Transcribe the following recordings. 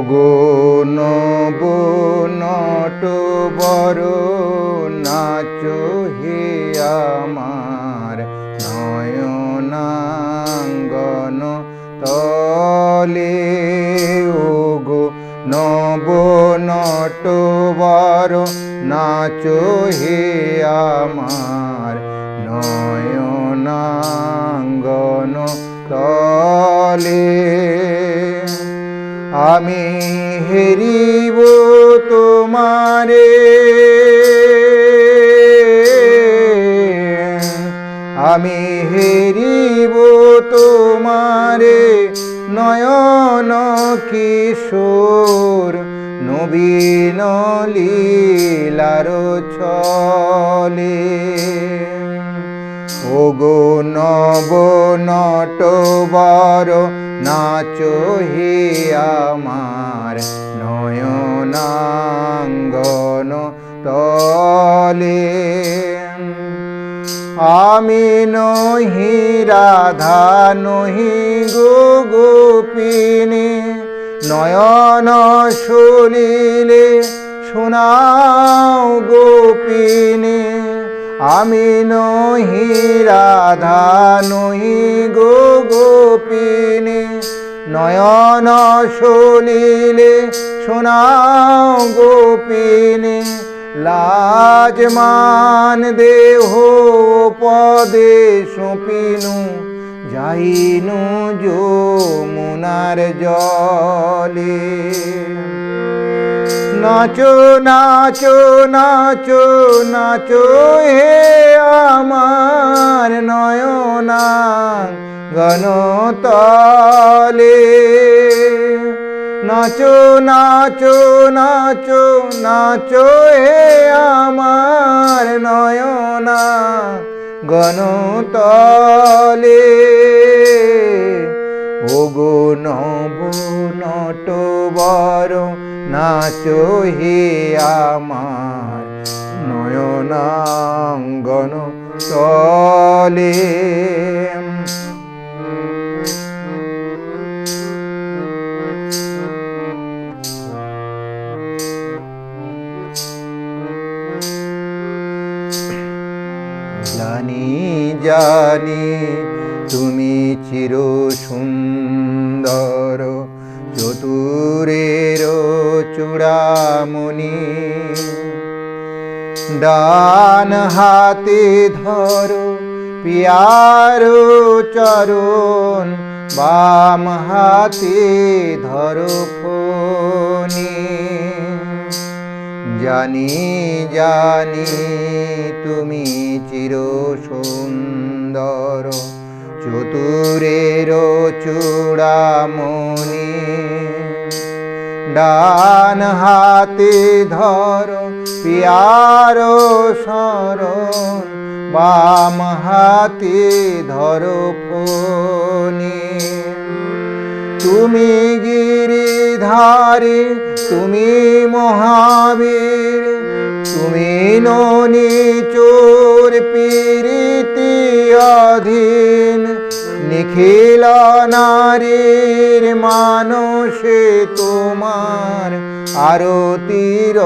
ওগো নব নটবর নাচো হে আমার নয়নাঙ্গন তলে। ওগো নব নটবর নাচো হে আমার নয়নাঙ্গন তলে। আমি হেরিব তোমারে, আমি হেরিব তোমারে নয়ন কিশোর নবীন লীলার ছলে। ওগো নব নটবর নাচো হে আমার নয়নাঙ্গন তলে। আমি নহি রাধা নহি গো গোপিনী, নয়ন সলিলে শোনাও গোপিনী। আমি নহি রাধা নহি গো গোপিনী, নয়ন সলিলে শোনাও গোপিনী। লাজমান দেহ পদে সপিনু যাইনু যমুনার জলে। নাচো নাচো নাচো নাচো হে আমার নয়নাঙ্গন তলে। নাচো নাচো নাচো নাচো হে আমার নয়নাঙ্গন তলে। ওগো নব নটবর নাচো হে আমার নয়নাঙ্গন তলে। জানি জানি তুমি চির সুন্দর, চতুরের চূড়ামণি। ডান হাতে ধরো পিয়ার চরণ, বাম হাতে ধরো ফণি। জানি জানি তুমি চির সুন্দর, চতুরের চূড়ামণি। ডান হাতে ধরো পিয়ার শরণ, বাম হাতে ধরো ফণি। তুমি গিরিধারী তুমি মহাবীর, তুমি ননি চোর পীরিতি অধীন। নিখিল নারীর মানসে তোমার আরতির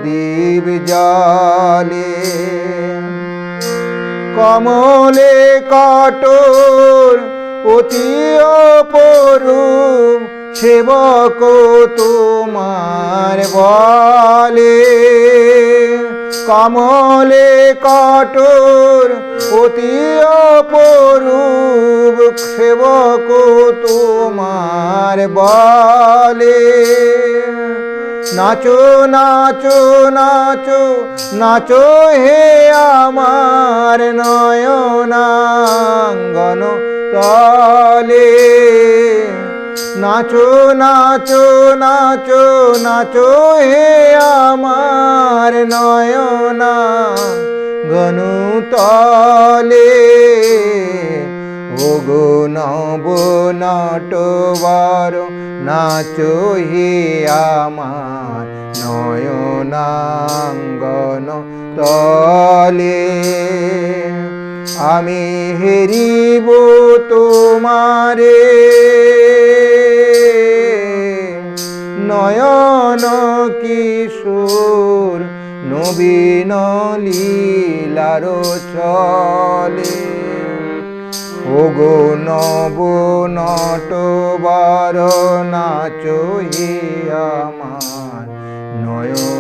দীপ জ্বলে। কমলে কঠোর অতি অপরূপ সেবক তোমার বলে। কমলে কঠোর অতি অপরূপ সেবক তোমার বলে। নাচো নাচো নাচো নাচো হে আমার নয়নাঙ্গন তলে। নাচো নাচো নাচো নাচো হে আমার নয়নাঙ্গন তলে। ওগো নব নটবর নাচো হে আমার নয়নাঙ্গন তলে। আমি হেরিব তোমারে নয়ন কিশোর নবীন লীলার চলে ওগো নব নটবর নাচো হে আমার নয়ন